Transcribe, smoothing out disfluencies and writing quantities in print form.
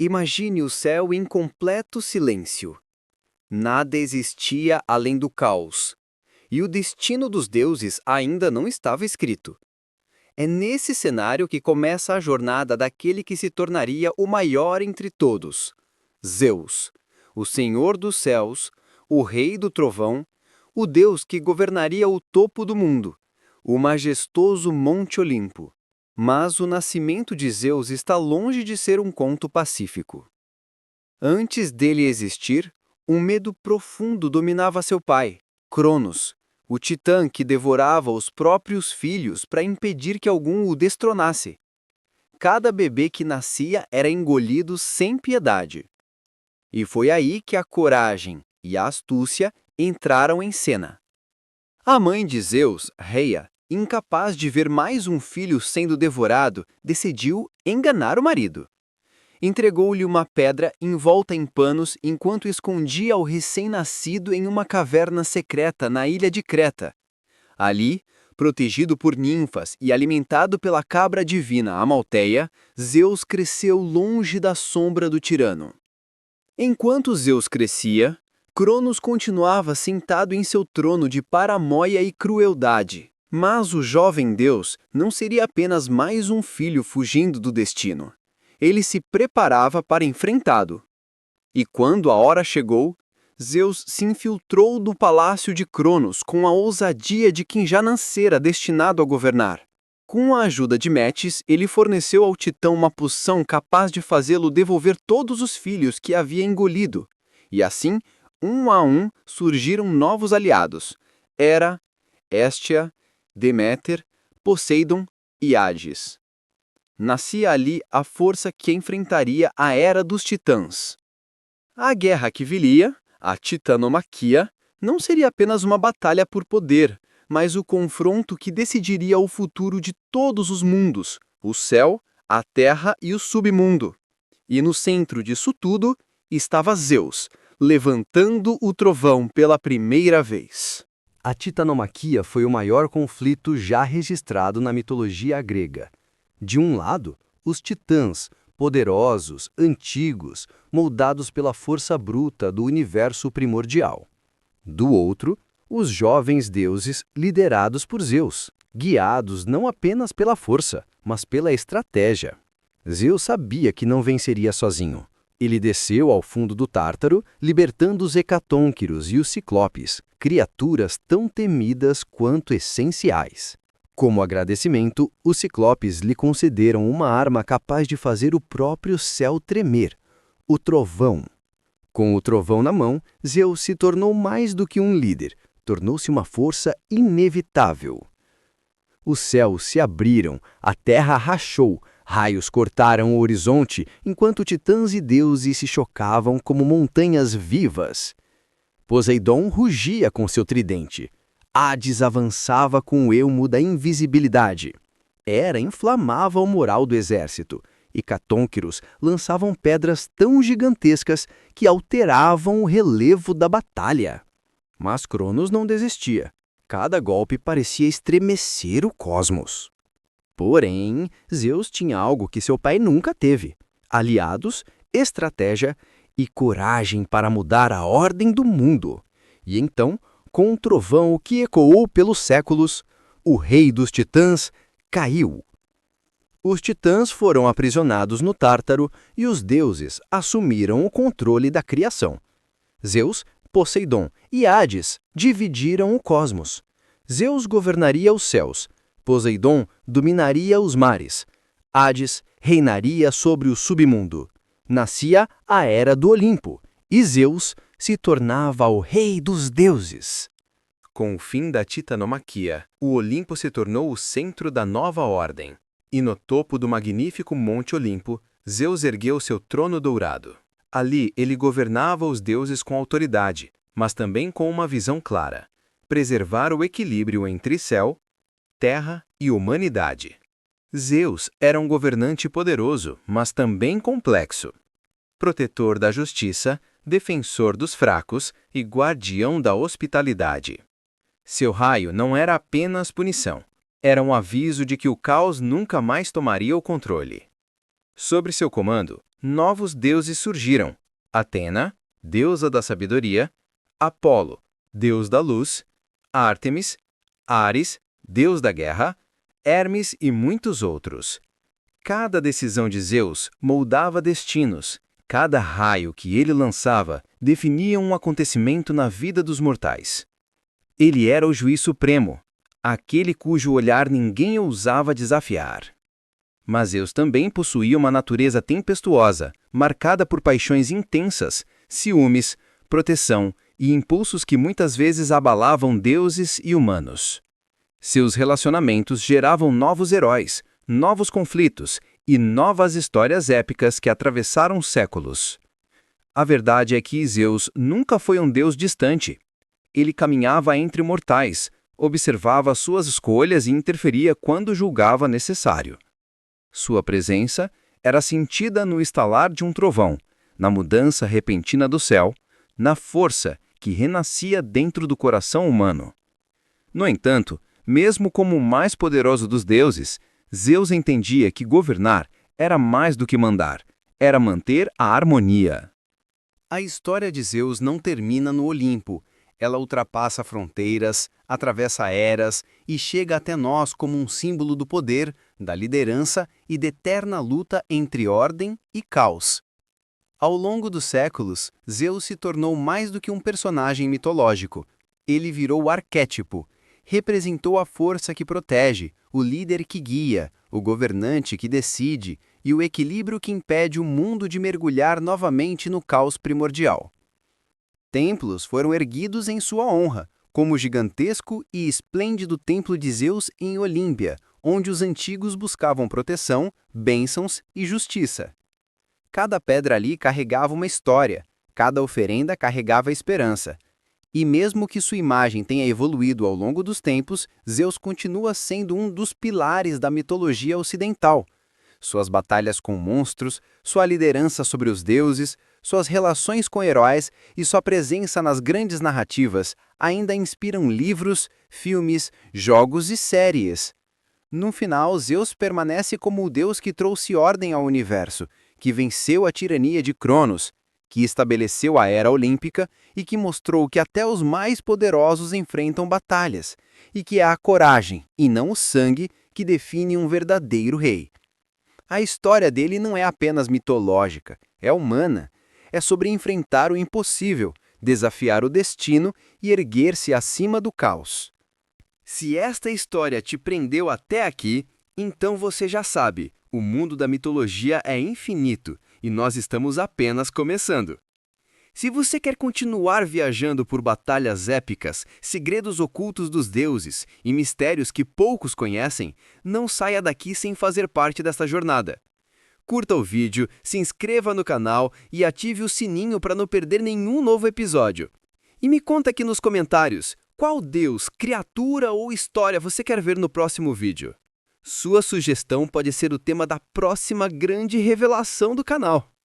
Imagine o céu em completo silêncio. Nada existia além do caos. E o destino dos deuses ainda não estava escrito. É nesse cenário que começa a jornada daquele que se tornaria o maior entre todos: Zeus, o Senhor dos céus, o Rei do Trovão, o Deus que governaria o topo do mundo, o majestoso Monte Olimpo. Mas o nascimento de Zeus está longe de ser um conto pacífico. Antes dele existir, um medo profundo dominava seu pai, Cronos, o titã que devorava os próprios filhos para impedir que algum o destronasse. Cada bebê que nascia era engolido sem piedade. E foi aí que a coragem e a astúcia entraram em cena. A mãe de Zeus, Reia, incapaz de ver mais um filho sendo devorado, decidiu enganar o marido. Entregou-lhe uma pedra envolta em panos enquanto escondia o recém-nascido em uma caverna secreta na ilha de Creta. Ali, protegido por ninfas e alimentado pela cabra divina Amalteia, Zeus cresceu longe da sombra do tirano. Enquanto Zeus crescia, Cronos continuava sentado em seu trono de paramóia e crueldade. Mas o jovem deus não seria apenas mais um filho fugindo do destino. Ele se preparava para enfrentá-lo. E quando a hora chegou, Zeus se infiltrou no palácio de Cronos com a ousadia de quem já nascera destinado a governar. Com a ajuda de Metis, ele forneceu ao titã uma poção capaz de fazê-lo devolver todos os filhos que havia engolido. E assim, um a um, surgiram novos aliados: Hera, Héstia, Deméter, Poseidon e Hades. Nascia ali a força que enfrentaria a Era dos Titãs. A guerra que viria, a Titanomaquia, não seria apenas uma batalha por poder, mas o confronto que decidiria o futuro de todos os mundos, o céu, a terra e o submundo. E no centro disso tudo estava Zeus, levantando o trovão pela primeira vez. A Titanomaquia foi o maior conflito já registrado na mitologia grega. De um lado, os titãs, poderosos, antigos, moldados pela força bruta do universo primordial. Do outro, os jovens deuses liderados por Zeus, guiados não apenas pela força, mas pela estratégia. Zeus sabia que não venceria sozinho. Ele desceu ao fundo do Tártaro, libertando os hecatônquiros e os ciclopes, criaturas tão temidas quanto essenciais. Como agradecimento, os ciclopes lhe concederam uma arma capaz de fazer o próprio céu tremer, o trovão. Com o trovão na mão, Zeus se tornou mais do que um líder, tornou-se uma força inevitável. Os céus se abriram, a terra rachou, raios cortaram o horizonte, enquanto titãs e deuses se chocavam como montanhas vivas. Poseidon rugia com seu tridente. Hades avançava com o elmo da invisibilidade. Hera inflamava o moral do exército, e Catônquiros lançavam pedras tão gigantescas que alteravam o relevo da batalha. Mas Cronos não desistia. Cada golpe parecia estremecer o cosmos. Porém, Zeus tinha algo que seu pai nunca teve: aliados, estratégia e coragem para mudar a ordem do mundo. E então, com um trovão que ecoou pelos séculos, o rei dos titãs caiu. Os titãs foram aprisionados no Tártaro e os deuses assumiram o controle da criação. Zeus, Poseidon e Hades dividiram o cosmos. Zeus governaria os céus, Poseidon dominaria os mares, Hades reinaria sobre o submundo. Nascia a Era do Olimpo, e Zeus se tornava o rei dos deuses. Com o fim da Titanomaquia, o Olimpo se tornou o centro da nova ordem. E no topo do magnífico Monte Olimpo, Zeus ergueu seu trono dourado. Ali ele governava os deuses com autoridade, mas também com uma visão clara: preservar o equilíbrio entre céu, terra e humanidade. Zeus era um governante poderoso, mas também complexo. Protetor da justiça, defensor dos fracos e guardião da hospitalidade. Seu raio não era apenas punição, era um aviso de que o caos nunca mais tomaria o controle. Sob seu comando, Novos deuses surgiram: Atena, deusa da sabedoria; Apolo, deus da luz; Ártemis; Ares, deus da guerra; Hermes e muitos outros. Cada decisão de Zeus moldava destinos. Cada raio que ele lançava definia um acontecimento na vida dos mortais. Ele era o juiz supremo, aquele cujo olhar ninguém ousava desafiar. Mas Zeus também possuía uma natureza tempestuosa, marcada por paixões intensas, ciúmes, proteção e impulsos que muitas vezes abalavam deuses e humanos. Seus relacionamentos geravam novos heróis, novos conflitos e novas histórias épicas que atravessaram séculos. A verdade é que Zeus nunca foi um deus distante. Ele caminhava entre mortais, observava suas escolhas e interferia quando julgava necessário. Sua presença era sentida no estalar de um trovão, na mudança repentina do céu, na força que renascia dentro do coração humano. No entanto, mesmo como o mais poderoso dos deuses, Zeus entendia que governar era mais do que mandar, era manter a harmonia. A história de Zeus não termina no Olimpo. Ela ultrapassa fronteiras, atravessa eras e chega até nós como um símbolo do poder, da liderança e da eterna luta entre ordem e caos. Ao longo dos séculos, Zeus se tornou mais do que um personagem mitológico. Ele virou o arquétipo. Representou a força que protege, o líder que guia, o governante que decide e o equilíbrio que impede o mundo de mergulhar novamente no caos primordial. Templos foram erguidos em sua honra, como o gigantesco e esplêndido templo de Zeus em Olímpia, onde os antigos buscavam proteção, bênçãos e justiça. Cada pedra ali carregava uma história, cada oferenda carregava esperança. E mesmo que sua imagem tenha evoluído ao longo dos tempos, Zeus continua sendo um dos pilares da mitologia ocidental. Suas batalhas com monstros, sua liderança sobre os deuses, suas relações com heróis e sua presença nas grandes narrativas ainda inspiram livros, filmes, jogos e séries. No final, Zeus permanece como o deus que trouxe ordem ao universo, que venceu a tirania de Cronos, que estabeleceu a Era Olímpica e que mostrou que até os mais poderosos enfrentam batalhas, e que é a coragem, e não o sangue, que define um verdadeiro rei. A história dele não é apenas mitológica, é humana. É sobre enfrentar o impossível, desafiar o destino e erguer-se acima do caos. Se esta história te prendeu até aqui, então você já sabe, o mundo da mitologia é infinito e nós estamos apenas começando. Se você quer continuar viajando por batalhas épicas, segredos ocultos dos deuses e mistérios que poucos conhecem, não saia daqui sem fazer parte desta jornada. Curta o vídeo, se inscreva no canal e ative o sininho para não perder nenhum novo episódio. E me conta aqui nos comentários, qual deus, criatura ou história você quer ver no próximo vídeo? Sua sugestão pode ser o tema da próxima grande revelação do canal.